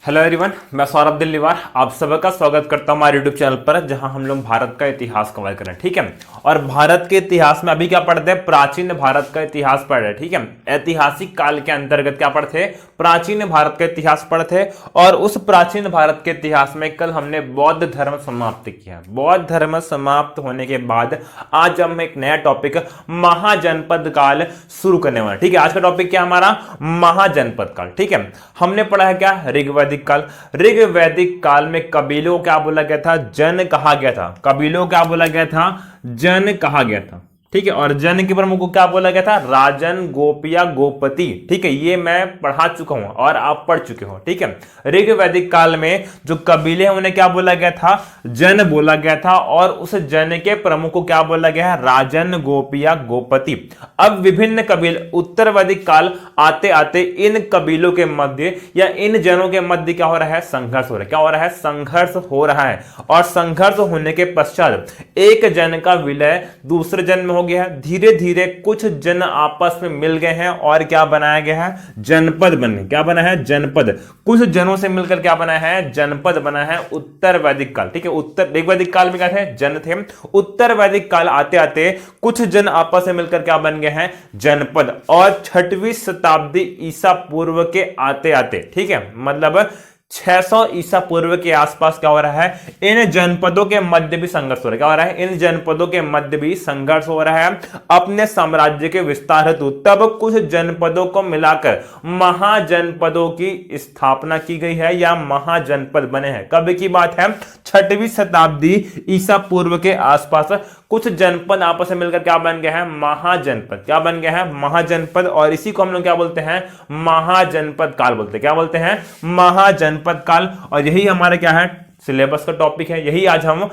Hello everyone, मैं सौरभ दिल्लीवार आप सबका स्वागत करता हूं हमारे यूट्यूब चैनल पर, जहां हम लोग भारत का इतिहास कवर कर रहे हैं। ठीक है, और भारत के इतिहास में अभी क्या पढ़ते हैं? प्राचीन भारत का इतिहास पढ़ रहे हैं। ठीक है, ऐतिहासिक काल के अंतर्गत क्या पढ़ते हैं? प्राचीन भारत का इतिहास पढ़ते हैं। और उस प्राचीन भारत के इतिहास में कल हमने बौद्ध धर्म समाप्त किया। बौद्ध धर्म समाप्त होने के बाद आज हम एक नया टॉपिक महाजनपद काल शुरू करने वाले। ठीक है, आज का टॉपिक क्या हमारा? महाजनपद काल। ठीक है, हमने पढ़ा है क्या? ऋग्वैदिक काल। ऋग्वैदिक काल में कबीलों को क्या बोला गया था? जन कहा गया था। कबीलों को क्या बोला गया था? जन कहा गया था। ठीक है, और जन के प्रमुख को क्या बोला गया था? राजन, गोपिया, गोपति। ठीक है, ये मैं पढ़ा चुका हूं और आप पढ़ चुके हो। ठीक है, ऋग्वैदिक काल में जो कबीले हैं उन्हें क्या बोला गया था? जन बोला गया था। और उस जन के प्रमुख को क्या बोला गया है? राजन, गोपिया, गोपति। अब विभिन्न कबीले, उत्तर वैदिक काल आते आते इन कबीलों के मध्य या इन जनों के मध्य क्या हो रहा है? संघर्ष हो रहा है। क्या हो रहा है? संघर्ष हो रहा है। और संघर्ष होने के पश्चात एक जन का विलय दूसरे जन में हो गया है। धीरे धीरे कुछ जन आपस में मिल गए हैं और क्या बनाया गया है? जनपद बन गए। क्या बना है? जनपद। कुछ जनों से मिलकर क्या बना है? जनपद बना है। उत्तर वैदिक काल। ठीक है, उत्तर ऋग्वैदिक काल में क्या थे? जन थे। उत्तर वैदिक काल आते आते कुछ जन आपस में मिलकर क्या बन गए हैं? जनपद। और 6वीं शताब्दी ईसा पूर्व के आते आते, ठीक है, मतलब 600 ईसा पूर्व के आसपास क्या हो रहा है? इन जनपदों के मध्य भी संघर्ष हो रहा है। क्या हो रहा है? इन जनपदों के मध्य भी संघर्ष हो रहा है अपने साम्राज्य के विस्तार हेतु। तब कुछ जनपदों को मिलाकर महाजनपदों की स्थापना की गई है या महाजनपद बने हैं। कब की बात है? 6वीं शताब्दी ईसा पूर्व के आसपास कुछ जनपद आपस में मिलकर क्या बन गया है? महाजनपद। क्या बन गया है? महाजनपद। और इसी को हम लोग क्या बोलते हैं? महाजनपद काल बोलते हैं। क्या बोलते हैं? महाजनपद काल। और यही हमारा क्या है? सिलेबस का टॉपिक है। यही आज हम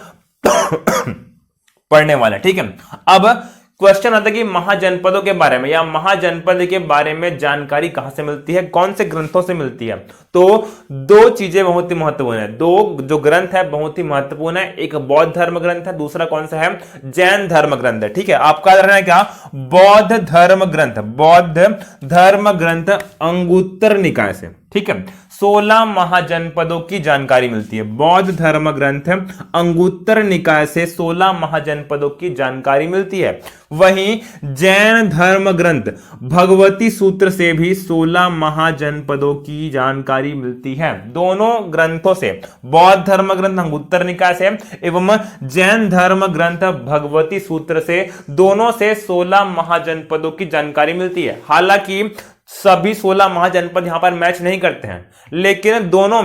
पढ़ने वाले हैं। ठीक है, अब क्वेश्चन आता है कि महाजनपदों के बारे में या महाजनपद के बारे में जानकारी कहां से मिलती है? कौन से ग्रंथों से मिलती है? तो दो चीजें बहुत ही महत्वपूर्ण है। दो जो ग्रंथ है बहुत ही महत्वपूर्ण है। एक बौद्ध धर्म ग्रंथ है, दूसरा कौन सा है? जैन धर्म ग्रंथ है। ठीक है, आपका रहना है क्या? बौद्ध धर्म ग्रंथ। बौद्ध धर्म ग्रंथ अंगुत्तर निकाय से। ठीक है, 16 महाजनपदों की जानकारी मिलती है। बौद्ध धर्म ग्रंथ अंगुत्तर निकाय से 16 महाजनपदों की जानकारी मिलती है। वहीं जैन धर्म ग्रंथ भगवती सूत्र से भी 16 महाजनपदों की जानकारी मिलती है। दोनों ग्रंथों से, बौद्ध धर्म ग्रंथ अंगुत्तर निकाय से एवं जैन धर्म ग्रंथ भगवती सूत्र से, दोनों से 16 महाजनपदों की जानकारी मिलती है। हालांकि सभी 16 महाजनपद यहां पर मैच नहीं करते हैं, लेकिन दोनों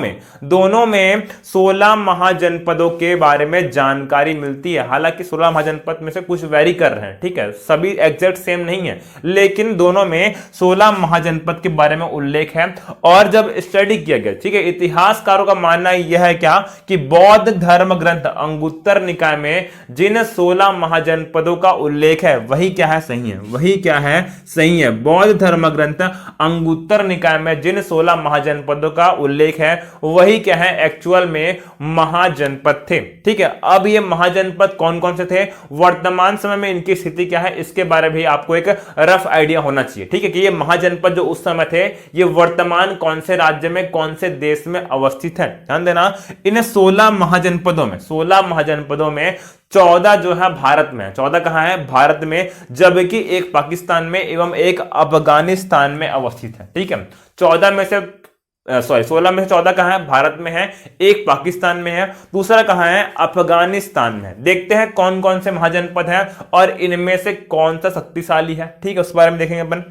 में 16 महाजनपदों के बारे में जानकारी मिलती है। हालांकि 16 महाजनपद में से कुछ वेरी कर रहे हैं। ठीक है, सभी एग्जैक्ट सेम नहीं है, लेकिन दोनों में 16 महाजनपद के बारे में उल्लेख है। और जब स्टडी किया गया, ठीक है, इतिहासकारों का मानना यह है क्या कि बौद्ध धर्म ग्रंथ अंगुत्तर निकाय में जिन 16 महाजनपदों का उल्लेख है वही क्या है? सही है। वही क्या है? सही है। बौद्ध धर्म ग्रंथ अंगुत्तर निकाय में जिन 16 महाजनपदों का उल्लेख है वही क्या है? एक्चुअल में महाजनपद थे। ठीक है, अब ये महाजनपद कौन कौन से थे? वर्तमान समय में इनकी स्थिति क्या है? इसके बारे में भी आपको एक रफ आइडिया होना चाहिए। ठीक है, कि ये महाजनपद जो उस समय थे ये वर्तमान कौन से राज्य में, कौन से देश में अवस्थित है? ध्यान देना, इन 16 महाजनपदों में 14 जो है भारत में है। 14 कहां है? भारत में, जबकि एक पाकिस्तान में एवं एक अफगानिस्तान में अवस्थित है। ठीक है, 16 में से 14 कहां है? भारत में है, एक पाकिस्तान में है, दूसरा कहां है? अफगानिस्तान में। देखते हैं कौन कौन से महाजनपद हैं और इनमें से कौन सा शक्तिशाली है। ठीक है, उस बारे में देखेंगे अपन।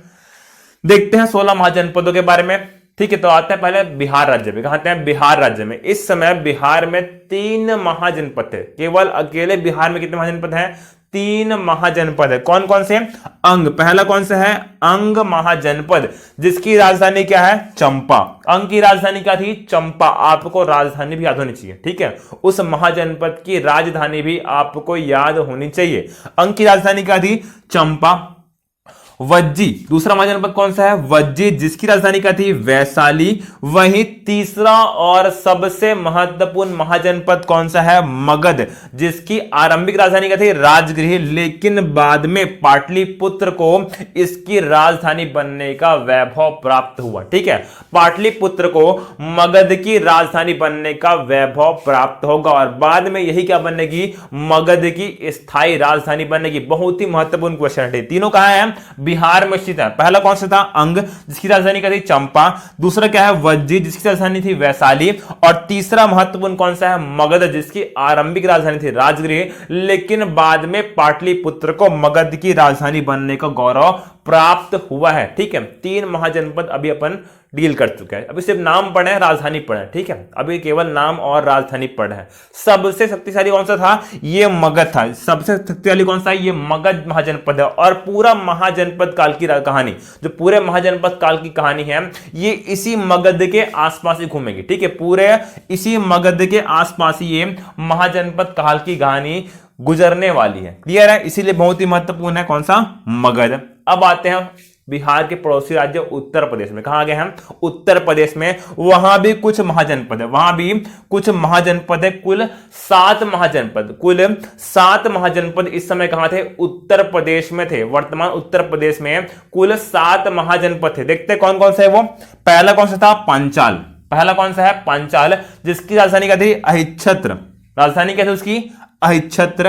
देखते हैं 16 महाजनपदों के बारे में। ठीक है, तो आते हैं पहले बिहार राज्य में। कहते हैं बिहार राज्य में इस समय बिहार में 3 महाजनपद है। केवल अकेले बिहार में कितने महाजनपद हैं? 3 महाजनपद है। कौन कौन से? अंग। पहला कौन सा है? अंग महाजनपद, जिसकी राजधानी क्या है? चंपा। अंग की राजधानी क्या थी? चंपा। आपको राजधानी भी याद होनी चाहिए। ठीक है, उस महाजनपद की राजधानी भी आपको याद होनी चाहिए। अंग की राजधानी क्या थी? चंपा। वज्जी। दूसरा महाजनपद कौन सा है? वज्जी, जिसकी राजधानी क्या थी? वैशाली। वहीं तीसरा और सबसे महत्वपूर्ण महाजनपद कौन सा है? मगध, जिसकी आरंभिक राजधानी क्या थी? राजगृह, लेकिन बाद में पाटलिपुत्र को इसकी राजधानी बनने का वैभव प्राप्त हुआ। ठीक है, पाटलिपुत्र को मगध की राजधानी बनने का वैभव प्राप्त होगा और बाद में यही क्या बनेगी? मगध की स्थायी राजधानी बनेगी। बहुत ही महत्वपूर्ण क्वेश्चन है। तीनों कहां है? बिहार में स्थित है। पहला कौन सा था? अंग, जिसकी राजधानी क्या थी? चंपा। दूसरा क्या है? वज्जी, जिसकी राजधानी थी वैशाली। और तीसरा महत्वपूर्ण कौन सा है? मगध, जिसकी आरंभिक राजधानी थी राजगृह, लेकिन बाद में पाटलिपुत्र को मगध की राजधानी बनने का गौरव प्राप्त हुआ है। ठीक है, 3 महाजनपद अभी अपन डील कर चुके हैं। अभी सिर्फ नाम पढ़े हैं, राजधानी पढ़े। ठीक है, अभी केवल नाम और राजधानी पढ़े हैं। सबसे शक्तिशाली कौन सा था? ये मगध था। सबसे शक्तिशाली कौन सा है? ये मगध महाजनपद है। और पूरा महाजनपद काल की कहानी, जो पूरे महाजनपद काल की कहानी है, ये इसी मगध के आसपास ही घूमेगी। ठीक है, पूरे इसी मगध के आसपास ही ये महाजनपद काल की कहानी गुजरने वाली है। क्लियर है? इसीलिए बहुत ही महत्वपूर्ण है कौन सा? मगध। अब आते हैं बिहार के पड़ोसी राज्य उत्तर प्रदेश में। कहां गए हम? उत्तर प्रदेश में। वहां भी कुछ महाजनपद है, वहां भी कुछ महाजनपद है। कुल 7 महाजनपद, कुल 7 महाजनपद इस समय कहां थे? उत्तर प्रदेश में थे। वर्तमान उत्तर प्रदेश में कुल 7 महाजनपद थे। देखते कौन कौन से है वो। पहला कौन सा था? पांचाल। पहला कौन सा है? पांचाल, जिसकी राजधानी क्या थी? अहिच्छत्र। राजधानी क्या थी उसकी? अहिच्छत्र।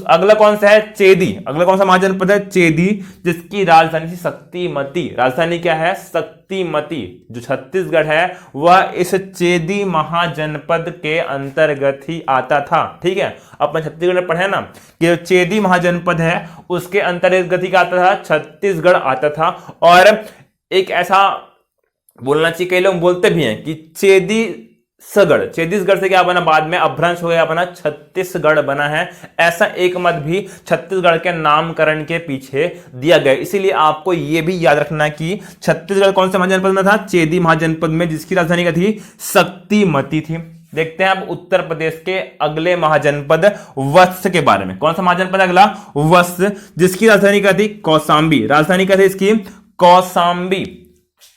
अगला कौन सा है? चेदी। अगला कौन सा महाजनपद है? चेदी, जिसकी राजधानी थी शक्तिमती। राजधानी क्या है? शक्तिमती। जो छत्तीसगढ़ है वह इस चेदी महाजनपद के अंतर्गत ही आता था। ठीक है, अपन छत्तीसगढ़ में पढ़े ना कि जो चेदी महाजनपद है उसके अंतर्गत ही आता था, छत्तीसगढ़ आता था। और एक ऐसा बोलना चाहिए, कई लोग बोलते भी हैं कि छत्तीसगढ़ से क्या बना? बाद में अपभ्रंश हो गया, बना छत्तीसगढ़ बना है। ऐसा एक मत भी छत्तीसगढ़ के नामकरण के पीछे दिया गया। इसीलिए आपको यह भी याद रखना कि छत्तीसगढ़ कौन से महाजनपद में था? चेदी महाजनपद में, जिसकी राजधानी क्या थी? शक्तिमती थी। देखते हैं अब उत्तर प्रदेश के अगले महाजनपद वत्स के बारे में। कौन सा महाजनपद अगला? वत्स, जिसकी राजधानी क्या थी? कौशांबी। राजधानी क्या थी इसकी? कौशांबी।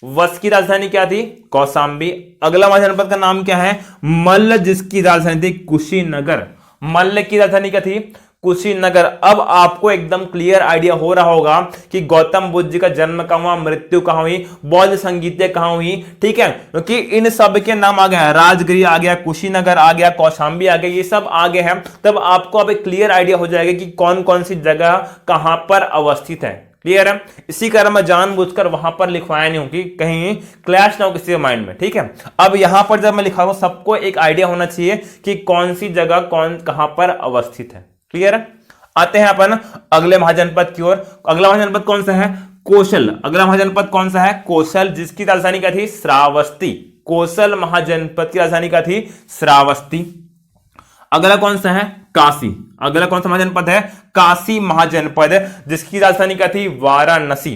वत्स की राजधानी क्या थी? कौशांबी। अगला महाजनपद का नाम क्या है? मल्ल, जिसकी राजधानी थी कुशीनगर। मल्ल की राजधानी क्या थी? कुशीनगर। अब आपको एकदम क्लियर आइडिया हो रहा होगा कि गौतम बुद्ध जी का जन्म कहां हुआ, मृत्यु कहां हुई, बौद्ध संगीतें कहां हुई। ठीक है, क्योंकि इन सब के नाम आ गए हैं। राजगृह आ गया, कुशीनगर आ गया, कौशांबी आ गया, ये सब आ गए हैं। तब आपको अब एक क्लियर आइडिया हो जाएगा कि कौन कौन सी जगह कहां पर अवस्थित है। क्लियर है? इसी कारण मैं जानबूझकर वहां पर लिखवाया नहीं हूं कि कहीं क्लैश ना हो किसी के माइंड में। ठीक है, अब यहां पर जब मैं लिखा हूं सबको एक आइडिया होना चाहिए कि कौन सी जगह कहां पर अवस्थित है। क्लियर है? आते हैं अपन अगले महाजनपद की ओर। अगला महाजनपद कौन सा है? कौशल। अगला महाजनपद कौन सा है? कौशल, जिसकी राजधानी क्या थी? श्रावस्ती। कौशल महाजनपद की राजधानी क्या थी? श्रावस्ती। अगला कौन सा है? काशी। अगला कौन सा महाजनपद है? काशी महाजनपद, जिसकी राजधानी क्या थी? वाराणसी।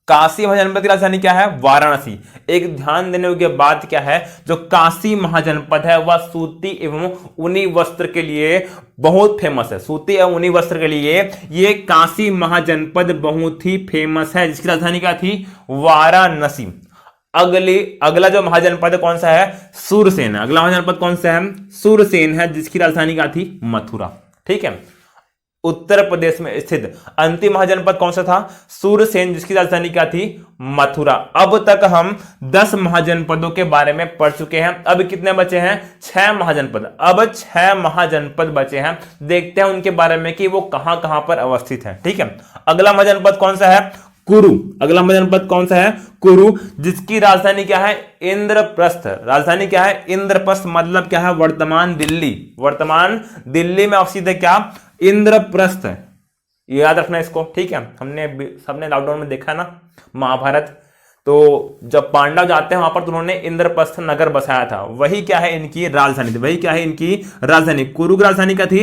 काशी महाजनपद की राजधानी क्या है? वाराणसी। एक ध्यान देने योग्य बात क्या है, जो काशी महाजनपद है वह सूती एवं ऊनी वस्त्र के लिए बहुत फेमस है। सूती एवं ऊनी वस्त्र के लिए ये काशी महाजनपद बहुत ही फेमस है, जिसकी राजधानी क्या थी? वाराणसी। अगला जो महाजनपद कौन सा है? सूरसेन। अगला महाजनपद कौन सा है? सूरसेन है, जिसकी राजधानी क्या थी? मथुरा। ठीक है, उत्तर प्रदेश में स्थित अंतिम महाजनपद कौन सा था? सूरसेन, जिसकी राजधानी क्या थी? मथुरा। अब तक हम 10 महाजनपदों के बारे में पढ़ चुके हैं। अब कितने बचे हैं? 6 महाजनपद। अब 6 महाजनपद बचे हैं। देखते हैं उनके बारे में कि वो कहां कहां पर अवस्थित है। ठीक है, अगला महाजनपद कौन सा है? कुरु। अगला महाजनपद कौन सा है? कुरु, जिसकी राजधानी क्या है? इंद्रप्रस्थ। राजधानी क्या है? इंद्रप्रस्थ, मतलब क्या है? वर्तमान दिल्ली। वर्तमान दिल्ली में अवस्थित है क्या? इंद्रप्रस्थ। याद रखना इसको। ठीक है, सबने लॉकडाउन में देखा ना महाभारत, तो जब पांडव जाते हैं वहां पर तो उन्होंने इंद्रप्रस्थ नगर बसाया था। वही क्या है? इनकी राजधानी थी। वही क्या है? इनकी राजधानी। कुरु की राजधानी क्या थी?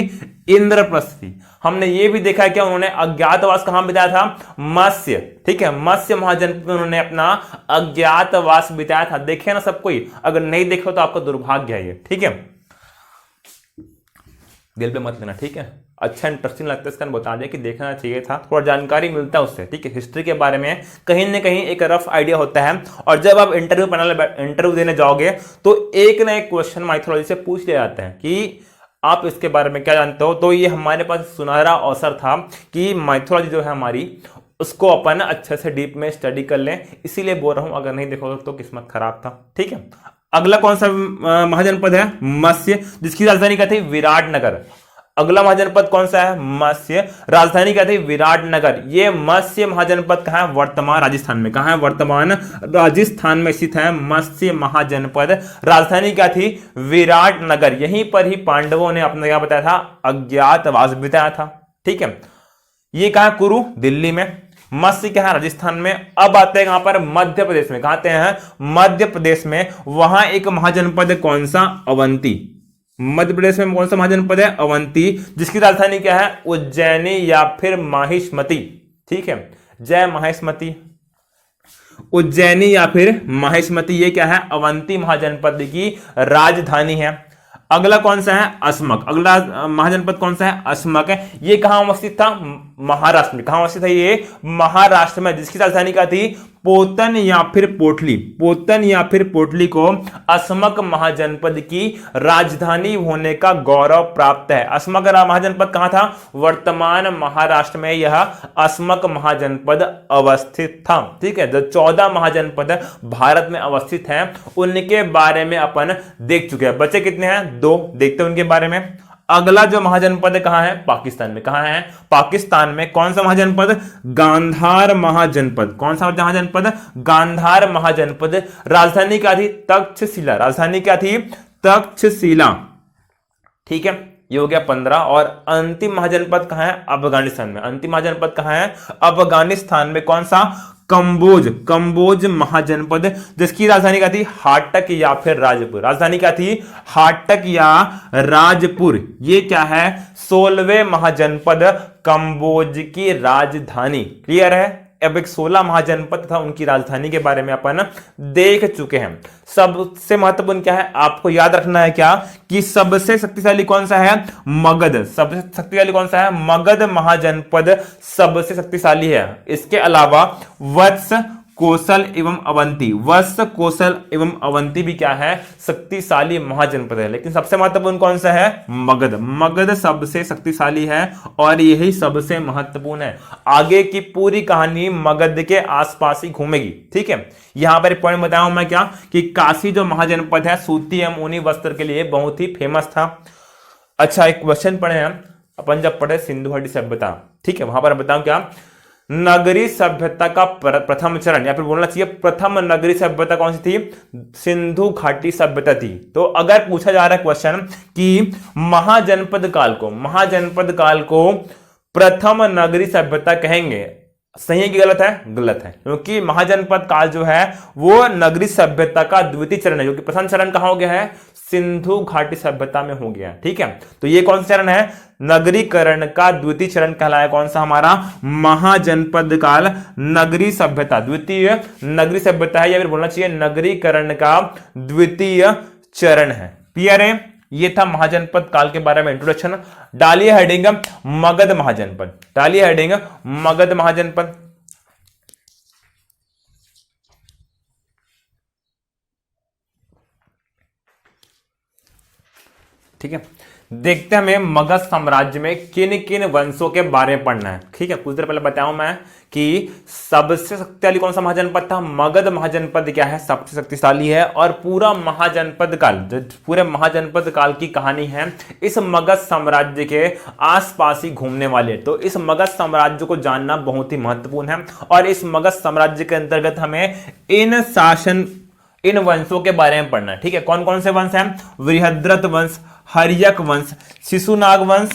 इंद्रप्रस्थ थी। हमने ये भी देखा कि उन्होंने अज्ञातवास कहां बिताया था? मत्स्य। ठीक है, मत्स्य महाजनपद में उन्होंने अपना अज्ञातवास बिताया था। देखे ना सब कोई? अगर नहीं देखो तो आपका दुर्भाग्य है ये। ठीक है, दिल पे मत लेना। ठीक है। अच्छा इंटरेस्टिंग लगता है इसका, बता दें कि देखना चाहिए था, थोड़ा जानकारी मिलता है उससे, ठीक है। हिस्ट्री के बारे में कहीं ना कहीं एक रफ आइडिया होता है, और जब आप इंटरव्यू देने जाओगे तो एक ना एक क्वेश्चन माइथोलॉजी से पूछ लिया जाता है कि आप इसके बारे में क्या जानते हो। तो ये हमारे पास सुनहरा अवसर था कि माइथोलॉजी जो है हमारी, उसको अपन अच्छे से डीप में स्टडी कर लें, इसीलिए बोल रहा हूं, अगर नहीं देखोगे तो किस्मत खराब था, ठीक है। अगला कौन सा महाजनपद है? मत्स्य, जिसकी राजधानी क्या थी? विराटनगर। अगला महाजनपद कौन सा है? मत्स्य, राजधानी क्या थी? विराटनगर। ये मत्स्य महाजनपद कहां है? वर्तमान राजस्थान में। कहां है? वर्तमान राजस्थान में स्थित है मत्स्य महाजनपद। राजधानी क्या थी? विराटनगर। यहीं पर ही पांडवों ने अपना क्या बताया था? अज्ञातवास बिताया था, ठीक है। ये कहां? कुरु, दिल्ली में। मत्स्य क्या है? राजस्थान में। अब आते हैं कहां पर? मध्य प्रदेश में। कहां आते हैं? मध्य प्रदेश में। वहां एक महाजनपद कौन सा? अवंती। मध्य प्रदेश में कौन सा महाजनपद है? अवंती, जिसकी राजधानी क्या है? उज्जैनी या फिर माहिष्मती, ठीक है। जय माहिष्मती, उज्जैनी या फिर माहिष्मती, ये क्या है? अवंती महाजनपद की राजधानी है। अगला कौन सा है? अस्मक। अगला महाजनपद कौन सा है? अस्मक है। ये कहां अवस्थित था? महाराष्ट्र में। कहां अवस्थित है ये? महाराष्ट्र में, जिसकी राजधानी क्या थी? पोतन या फिर पोटली। पोतन या फिर पोटली को अस्मक महाजनपद की राजधानी होने का गौरव प्राप्त है। अस्मक महाजनपद कहां था? वर्तमान महाराष्ट्र में यह अस्मक महाजनपद अवस्थित था, ठीक है। जो 14 महाजनपद भारत में अवस्थित हैं उनके बारे में अपन देख चुके हैं। बचे कितने हैं? 2, देखते हैं उनके बारे में। अगला जो महाजनपद है कहां है? पाकिस्तान में। कहां है? पाकिस्तान में। कौन सा महाजनपद? गांधार महाजनपद। कौन सा महाजनपद? गांधार महाजनपद। राजधानी क्या थी? तक्षशिला। राजधानी क्या थी? तक्षशिला, ठीक है। ये हो गया 15। और अंतिम महाजनपद कहां है? अफगानिस्तान में। अंतिम महाजनपद कहां है? अफगानिस्तान में। कौन सा? कंबोज। कंबोज महाजनपद, जिसकी राजधानी क्या थी? हाटक या फिर राजपुर। राजधानी क्या थी? हाटक या राजपुर। ये क्या है? 16वें महाजनपद कंबोज की राजधानी। क्लियर है? अब एक 16 महाजनपद था, उनकी राजधानी के बारे में अपन देख चुके हैं। सबसे महत्वपूर्ण क्या है आपको याद रखना है? क्या कि सबसे शक्तिशाली कौन सा है? मगध। सबसे शक्तिशाली कौन सा है? मगध महाजनपद सबसे शक्तिशाली है। इसके अलावा वत्स, कोसल एवं अवंती। वत्स, कोसल एवं अवंती भी क्या है? शक्तिशाली महाजनपद है। लेकिन सबसे महत्वपूर्ण कौन सा है? मगध। मगध सबसे शक्तिशाली है और यही सबसे महत्वपूर्ण है। आगे की पूरी कहानी मगध के आसपास ही घूमेगी, ठीक है। यहां पर पॉइंट बताऊं मैं क्या कि काशी जो महाजनपद है सूती एवं ऊनी वस्त्र के लिए बहुत ही फेमस था। अच्छा, एक क्वेश्चन पढ़े हैं अपन, जब पढ़े सिंधु घाटी सभ्यता, ठीक है। वहां पर बताऊं क्या? नगरी सभ्यता का प्रथम चरण, या फिर बोलना चाहिए प्रथम नगरी सभ्यता कौन सी थी? सिंधु घाटी सभ्यता थी। तो अगर पूछा जा रहा है क्वेश्चन कि महाजनपद काल को प्रथम नगरी सभ्यता कहेंगे, सही है कि गलत है? गलत है, क्योंकि महाजनपद काल जो है वो नगरी सभ्यता का द्वितीय चरण है, क्योंकि प्रथम चरण कहां हो गया है? सिंधु घाटी सभ्यता में हो गया, ठीक है। तो ये कौन सा चरण है? नगरीकरण का द्वितीय चरण कहलाया कौन सा? हमारा महाजनपद काल नगरी सभ्यता, द्वितीय नगरी सभ्यता है, या फिर बोलना चाहिए नगरीकरण का द्वितीय चरण है। क्लियर है? ये था महाजनपद काल के बारे में इंट्रोडक्शन। डालिए हेडिंग मगध महाजनपद। डालिए हेडिंग मगध महाजनपद। ठीक है, देखते हैं हमें मगध साम्राज्य में किन किन वंशों के बारे में पढ़ना है। ठीक है, कुछ देर पहले बताऊं मैं कि सबसे शक्तिशाली कौन सा महाजनपद था? मगध महाजनपद क्या है? सबसे शक्तिशाली है। और पूरा महाजनपद काल, जो पूरे महाजनपद काल की कहानी है, इस मगध साम्राज्य के आसपास ही घूमने वाले। तो इस मगध साम्राज्य को जानना बहुत ही महत्वपूर्ण है। और इस मगध साम्राज्य के अंतर्गत हमें इन वंशों के बारे में पढ़ना है। ठीक है, कौन कौन से वंश हैं? बृहद्रथ वंश, हर्यक वंश, शिशुनाग वंश,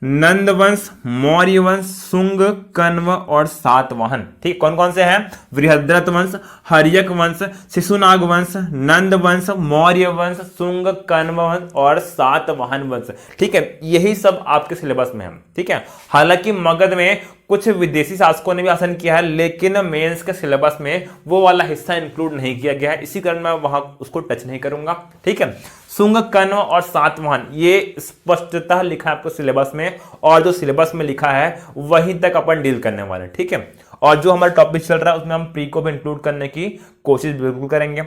नंद वंश, मौर्य वंश, शुंग, कण्व और सातवाहन। ठीक, कौन कौन से हैं? बृहद्रथ वंश, हर्यक वंश, शिशुनाग वंश, नंद वंश, मौर्य वंश, शुंग, कण्व वंश और सातवाहन वंश। ठीक है, यही सब आपके सिलेबस में है। ठीक है, हालांकि मगध में कुछ विदेशी शासकों ने भी शासन किया है, लेकिन मेंस के सिलेबस में वो वाला हिस्सा इंक्लूड नहीं किया गया है, इसी कारण मैं वहां उसको टच नहीं करूंगा। ठीक है, शुंग, कण्व और सातवाहन, ये स्पष्टतः लिखा है आपको सिलेबस में, और जो सिलेबस में लिखा है वहीं तक अपन डील करने वाले हैं, ठीक है। और जो हमारा टॉपिक चल रहा है उसमें हम प्री को भी इंक्लूड करने की कोशिश बिल्कुल करेंगे।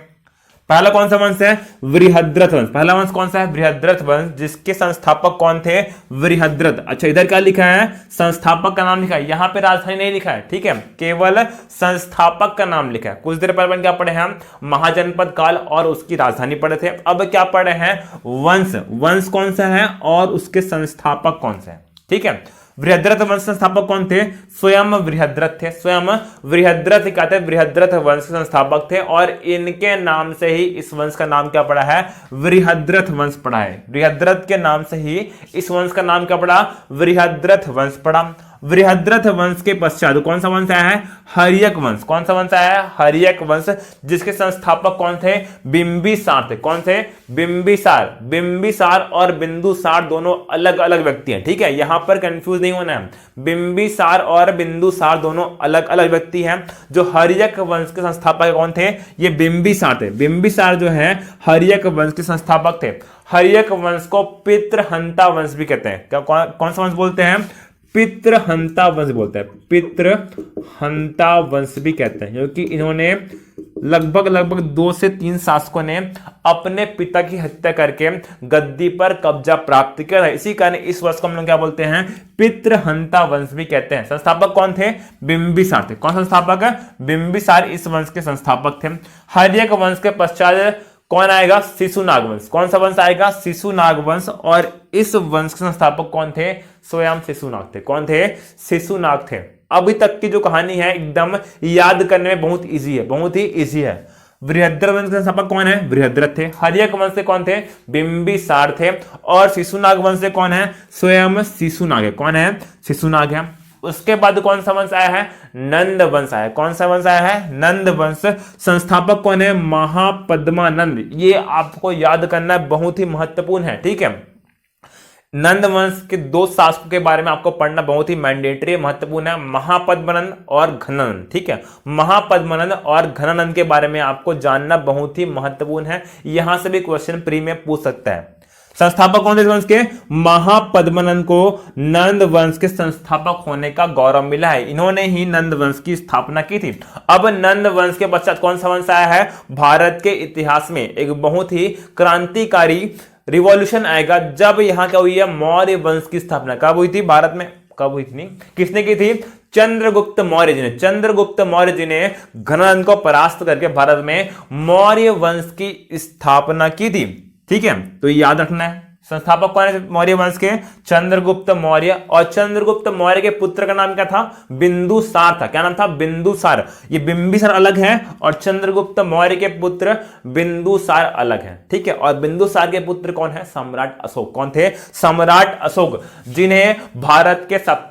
पहला कौन सा वंश है? बृहद्रथ वंश। पहला वंश कौन सा है? बृहद्रथ वंश, जिसके संस्थापक कौन थे? बृहद्रथ। अच्छा, इधर क्या लिखा है? संस्थापक का नाम लिखा है, यहां पे राजधानी नहीं लिखा है, ठीक है, केवल संस्थापक का नाम लिखा है। कुछ देर पहले क्या पढ़े हम? महाजनपद काल और उसकी राजधानी पढ़े थे। अब क्या पढ़े हैं? वंश। वंश कौन सा है और उसके संस्थापक कौन से हैं, ठीक है। बृहद्रथ वंश संस्थापक कौन थे? स्वयं बृहद्रथ थे। स्वयं बृहद्रथ कहते हैं, बृहद्रथ वंश के संस्थापक थे, और इनके नाम से ही इस वंश का नाम क्या पड़ा है? बृहद्रथ वंश पड़ा है। बृहद्रथ के नाम से ही इस वंश का नाम क्या पड़ा? बृहद्रथ वंश पड़ा। बृहद्रथ वंश के पश्चात कौन सा वंश आया है? हर्यक वंश। कौन सा वंश आया है? हर्यक वंश, जिसके संस्थापक कौन थे? बिंबिसार थे। कौन थे? बिंबिसार। बिंबिसार और बिंदुसार दोनों अलग अलग व्यक्ति हैं, ठीक है, यहां पर कंफ्यूज नहीं होना है। बिंबिसार और बिंदुसार दोनों अलग अलग व्यक्ति हैं। जो हर्यक वंश के संस्थापक कौन थे? ये बिंबिसार थे। बिंबिसार जो है हर्यक वंश के संस्थापक थे। हर्यक वंश को पितृहंता वंश भी कहते हैं। क्या कौन सा वंश बोलते हैं? पितृहंता वंश बोलते हैं। पितृहंता वंश भी कहते हैं, क्योंकि इन्होंने लगभग 2 से 3 शासकों ने अपने पिता की हत्या करके गद्दी पर कब्जा प्राप्त किया है। इसी कारण इस वंश को हम लोग क्या बोलते हैं? पितृहंता वंश भी कहते हैं। संस्थापक कौन थे? बिंबिसार थे। कौन संस्थापक है? बिंबिसार इस वंश के संस्थापक थे। हर्यक वंश के पश्चात कौन आएगा? शिशुनाग वंश। कौन सा वंश आएगा? शिशुनाग वंश, और इस वंश के संस्थापक कौन थे? स्वयं शिशुनाग थे। कौन थे? शिशुनाग थे। अभी तक की जो कहानी है एकदम याद करने में बहुत इजी है, बहुत ही इजी है। बृहद्रथ वंश के संस्थापक कौन है? बृहद्रथ थे। हर्यक वंश से कौन थे? बिंबिसार थे। और शिशुनाग वंश से कौन है? स्वयं शिशुनाग है। कौन है? शिशुनाग है। उसके बाद कौन सा वंश आया है? नंद वंश आया। कौन सा वंश आया है? नंद वंश। संस्थापक कौन है? महापद्मानंद। ये आपको याद करना बहुत ही महत्वपूर्ण है, ठीक है। नंद वंश के 2 शासकों के बारे में आपको पढ़ना बहुत ही मैंडेटरी महत्वपूर्ण है, महापद्मानंद और घनानंद, ठीक है। महापद्मानंद और घनानंद के बारे में आपको जानना बहुत ही महत्वपूर्ण है, यहां से भी क्वेश्चन प्री में पूछ सकता है। संस्थापक कौन थे वंश के? महापद्मानंद को नंद वंश के संस्थापक होने का गौरव मिला है। इन्होंने ही नंद वंश की स्थापना की थी। अब नंद वंश के पश्चात कौन सा वंश आया है? भारत के इतिहास में एक बहुत ही क्रांतिकारी रिवॉल्यूशन आएगा, जब यहां क्या हुई है? मौर्य वंश की स्थापना। कब हुई थी भारत में? कब हुई थी? किसने की थी? चंद्रगुप्त मौर्य जी ने। चंद्रगुप्त मौर्य जी ने घनानंद को परास्त करके भारत में मौर्य वंश की स्थापना की थी, ठीक है। तो याद रखना है। संस्थापक कौन है मौर्य वंश के? चंद्रगुप्त मौर्य। और चंद्रगुप्त मौर्य के पुत्र का नाम क्या था? बिंदुसार था। क्या नाम था? बिंदुसार। ये बिंबिसार अलग है और चंद्रगुप्त मौर्य के पुत्र बिंदुसार अलग है, ठीक है। और बिंदुसार के पुत्र कौन है? सम्राट अशोक। कौन थे? सम्राट अशोक, जिन्हें भारत के सबसे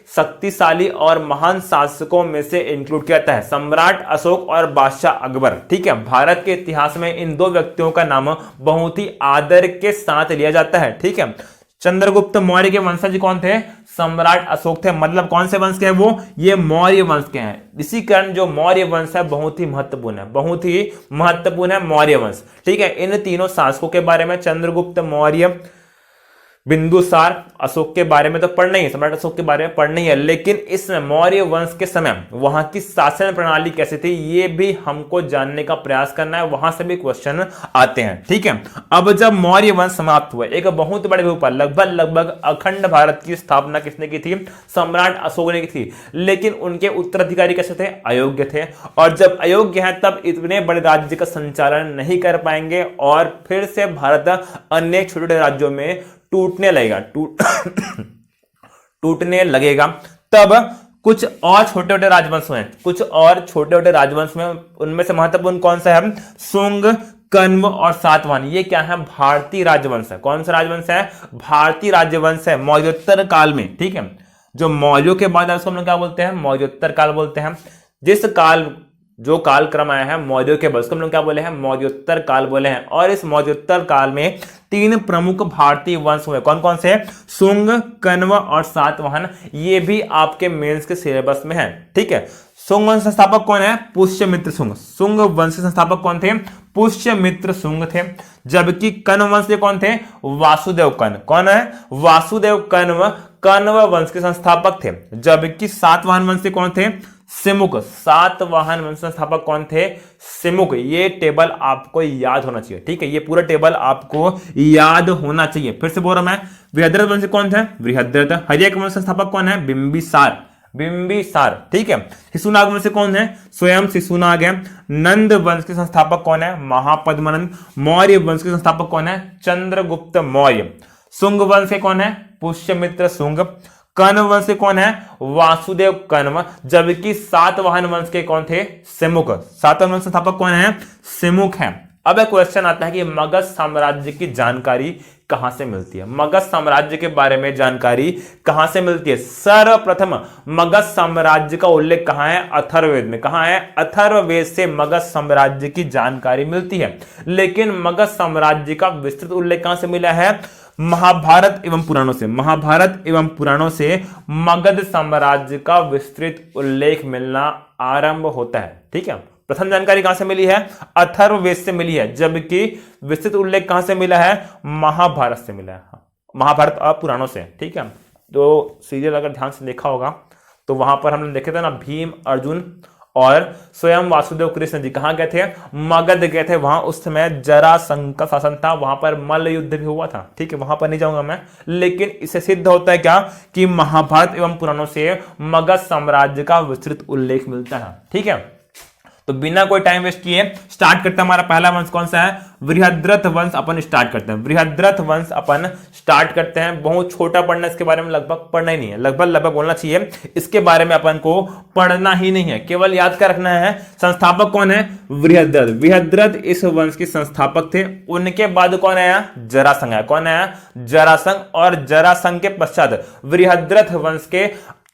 शक्तिशाली और महान शासकों में से इंक्लूड किया जाता है। सम्राट अशोक और बादशाह अकबर, ठीक है। भारत के इतिहास में इन 2 व्यक्तियों का नाम बहुत ही आदर के साथ लिया जाता है, ठीक है। चंद्रगुप्त मौर्य के वंशज कौन थे? सम्राट अशोक थे। मतलब कौन से वंश के हैं वो? ये मौर्य वंश के हैं। इसी कारण जो मौर्य वंश है बहुत ही महत्वपूर्ण है, बहुत ही महत्वपूर्ण है मौर्य वंश, ठीक है। इन तीनों शासकों के बारे में, चंद्रगुप्त मौर्य, बिंदुसार, अशोक के बारे में तो पढ़ना ही है, सम्राट अशोक के बारे में पढ़ना ही है, लेकिन इस मौर्य वंश के समय वहां की शासन प्रणाली कैसी थी ये भी हमको जानने का प्रयास करना है, वहां से भी क्वेश्चन आते हैं, ठीक है। अब जब मौर्य वंश समाप्त हुआ, एक बहुत बड़े ऊपर लगभग अखंड भारत की स्थापना किसने की थी? सम्राट अशोक ने की थी। लेकिन उनके उत्तराधिकारी कैसे थे? अयोग्य थे। और जब अयोग्य हैं तब इतने बड़े राज्य का संचालन नहीं कर पाएंगे और फिर से भारत अन्य छोटे छोटे राज्यों में टूटने लगेगा, टूटने लगेगा। तब कुछ और छोटे छोटे राजवंश हैं, कुछ और छोटे छोटे राजवंश में, उनमें से महत्वपूर्ण कौन सा है? शुंग, कण्व और सातवाहन। ये क्या है? भारतीय राजवंश है। कौन सा राजवंश है? भारतीय राजवंश है मौर्योत्तर काल में, ठीक है। जो मौर्यों के बाद उसको हम लोग क्या बोलते हैं? मौर्योत्तर काल बोलते हैं। जिस काल, जो कालक्रम आया है मौर्यों के बाद, उसको हम लोग क्या बोले हैं? मौर्योत्तर काल बोले हैं। और इस मौर्योत्तर काल में 3 प्रमुख भारतीय वंश हुए। कौन कौन से? शुंग, कण्व और सातवाहन। ये भी आपके मेंस के सिलेबस में है, ठीक है। शुंग वंश संस्थापक कौन है? पुष्यमित्र शुंग। शुंग वंश के संस्थापक कौन थे? पुष्यमित्र शुंग थे, जबकि कण्व वंश के कौन थे? वासुदेव कण्व। कौन है? वासुदेव कण्व कण्व वंश के संस्थापक थे। जबकि सातवाहन वंश के कौन थे? सिमुक। सातवाहन वंश संस्थापक कौन थे? सिमुक। ये टेबल आपको याद होना चाहिए, ठीक है, ये पूरा टेबल आपको याद होना चाहिए। फिर से बोल रहा मैं, बृहद्रथ वंश कौन थे? बृहद्रथ। हर्यक वंश संस्थापक कौन है? बिंबिसार। बिंबिसार, ठीक है। शिशुनाग वंश से कौन है? स्वयं शिशुनाग है। नंद वंश के संस्थापक कौन है? महापद्मनंद। मौर्य वंश के संस्थापक कौन है? चंद्रगुप्त मौर्य। शुंग वंश के कौन है? पुष्यमित्र शुंग। कण्व वंश के कौन है? वासुदेव कण्व। जबकि सातवाहन वंश के कौन थे? सिमुक। सातवाहन वंश संस्थापक कौन है? सिमुक है। अब एक क्वेश्चन आता है कि मगध साम्राज्य की जानकारी कहां से मिलती है? मगध साम्राज्य के बारे में जानकारी कहां से मिलती है? सर्वप्रथम मगध साम्राज्य का उल्लेख कहां है? अथर्ववेद में। कहां है? अथर्ववेद से मगध साम्राज्य की जानकारी मिलती है। लेकिन मगध साम्राज्य का विस्तृत उल्लेख कहां से मिला है? महाभारत एवं पुराणों से। महाभारत एवं पुराणों से मगध साम्राज्य का विस्तृत उल्लेख मिलना आरंभ होता है, ठीक है। प्रथम जानकारी कहां से मिली है? अथर्ववेद से मिली है। जबकि विस्तृत उल्लेख कहां से मिला है? महाभारत से मिला है। महाभारत और पुराणों से, ठीक है। तो सीरियल अगर ध्यान से देखा होगा तो वहां पर हमने देखे थे ना, भीम, अर्जुन और स्वयं वासुदेव कृष्ण जी कहां गए थे? मगध गए थे। वहां उस समय जरासंध का शासन था, वहां पर मल्ल युद्ध भी हुआ था, ठीक है। वहां पर नहीं जाऊंगा मैं, लेकिन इससे सिद्ध होता है क्या कि महाभारत एवं पुराणों से मगध साम्राज्य का विस्तृत उल्लेख मिलता है, ठीक है। तो बिना कोई टाइम वेस्ट किए स्टार्ट करते हैं। हमारा पहला वंश कौन सा है? बृहद्रथ वंश अपन स्टार्ट करते हैं। बृहद्रथ वंश अपन स्टार्ट करते हैं। बहुत छोटा पढ़ना, इसके बारे में लगभग पढ़ना ही नहीं है, लगभग बोलना चाहिए। इसके बारे में अपन को पढ़ना ही नहीं है, केवल याद कर रखना है संस्थापक कौन है? बृहद्रथ। बृहद्रथ इस वंश के संस्थापक थे। उनके बाद कौन आया? जरासंध आया। कौन आया? जरासंध। और जरासंध के पश्चात बृहद्रथ वंश के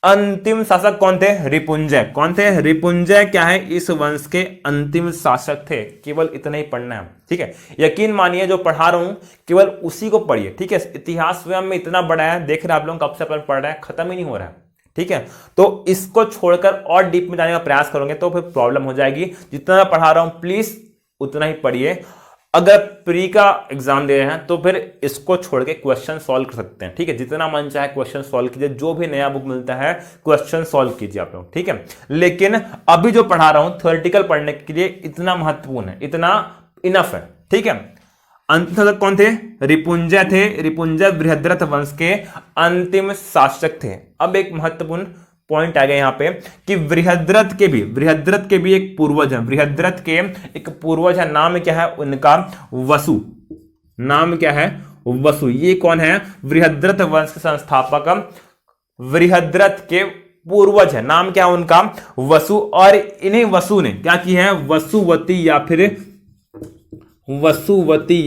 अंतिम शासक कौन थे? रिपुंजय। कौन थे? रिपुंजय क्या है? इस वंश के अंतिम शासक थे। केवल इतना ही पढ़ना है, ठीक है। यकीन मानिए जो पढ़ा रहा हूं केवल उसी को पढ़िए, ठीक है। इतिहास स्वयं में इतना बड़ा है, देख रहे हैं आप लोग कब से अपन पढ़ रहे हैं, खत्म ही नहीं हो रहा है, ठीक है। तो इसको छोड़कर और डीप में जाने का प्रयास करोगे तो फिर प्रॉब्लम हो जाएगी। जितना मैं पढ़ा रहा हूं प्लीज उतना ही पढ़िए। अगर प्री का एग्जाम दे रहे हैं तो फिर इसको छोड़ के क्वेश्चन सॉल्व कर सकते हैं, ठीक है। जितना मन चाहे क्वेश्चन सॉल्व कीजिए, जो भी नया बुक मिलता है क्वेश्चन सॉल्व कीजिए आप लोग, ठीक है। लेकिन अभी जो पढ़ा रहा हूं थ्योरेटिकल पढ़ने के लिए इतना महत्वपूर्ण है, इतना इनफ है, ठीक है। अंतिम शासक कौन थे? रिपुंजय थे। रिपुंजय बृहद्रथ वंश के अंतिम शासक थे। अब एक महत्वपूर्ण पॉइंट आ गया यहां पे कि बृहद्रथ के भी एक पूर्वज है। बृहद्रथ के एक पूर्वज है, नाम क्या है उनका? वसु। नाम क्या है? वसु। ये कौन है? बृहद्रथ वंश के संस्थापक बृहद्रथ के पूर्वज है। नाम क्या है उनका? वसु। और इन्हीं वसु ने क्या की है? वसुवती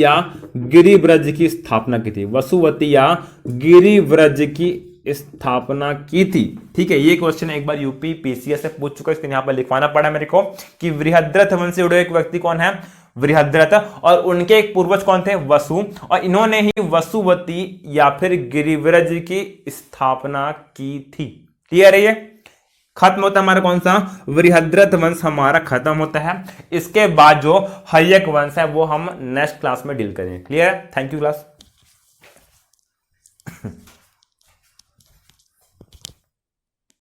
या गिरिव्रज की स्थापना की थी। वसुवती या गिरिव्रज की स्थापना की थी, ठीक है। ये क्वेश्चन एक बार यूपी पीसीएस से पूछ चुका है, इसके यहां पर लिखवाना पड़ा मेरे को कि बृहद्रथ वंश से जुड़े एक व्यक्ति कौन है? बृहद्रथ। और उनके एक पूर्वज कौन थे? वसु। और इन्होंने ही वसुवती या फिर गिरिव्रज की स्थापना की थी। क्लियर है? ये खत्म होता है हमारा कौन सा? बृहद्रथ वंश हमारा खत्म होता है। इसके बाद जो हर्यक वंश है वो हम नेक्स्ट क्लास में डील करेंगे। क्लियर है? Thank you class.